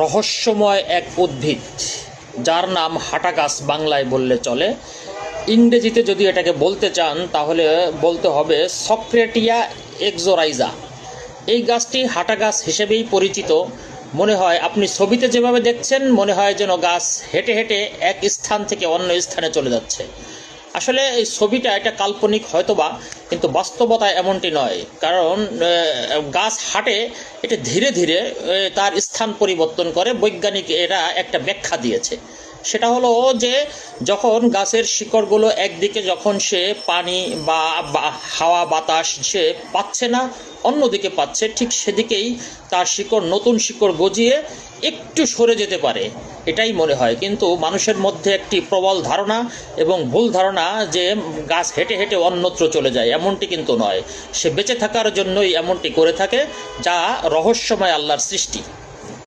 রহস্যময় এক উদ্ভিদ যার নাম হাটা গাছ বাংলায় বললে চলে। ইংরেজিতে যদি এটাকে বলতে চান তাহলে বলতে হবে সক্রেটিয়া এক্সোরাইজা। এই গাছটি হাটা গাছ হিসেবেই পরিচিত। মনে হয় আপনি ছবিতে যেভাবে দেখছেন মনে হয় যেন গাছ হেঁটে হেঁটে এক স্থান থেকে অন্য স্থানে চলে যাচ্ছে। আসলে এই ছবিটা এটা কাল্পনিক হয়তোবা, কিন্তু বাস্তবতায় এমনটি নয়। কারণ গাছ হাঁটে, এটা ধীরে ধীরে তার স্থান পরিবর্তন করে। বৈজ্ঞানিক এরা একটা ব্যাখ্যা দিয়েছে, সেটা হলো যে যখন গাছের শিকড়গুলো একদিকে যখন সে পানি বা হাওয়া বাতাস সে পাচ্ছে না, অন্যদিকে পাচ্ছে, ঠিক সেদিকেই তার শিকড় নতুন শিকড় গজিয়ে একটু সরে যেতে পারে, এটাই মনে হয়। কিন্তু মানুষের মধ্যে একটি প্রবল ধারণা এবং ভুল ধারণা যে গাছ হেঁটে হেঁটে অন্যত্র চলে যায়, এমনটি কিন্তু নয়। সে বেঁচে থাকার জন্যই এমনটি করে থাকে, যা রহস্যময় আল্লাহর সৃষ্টি।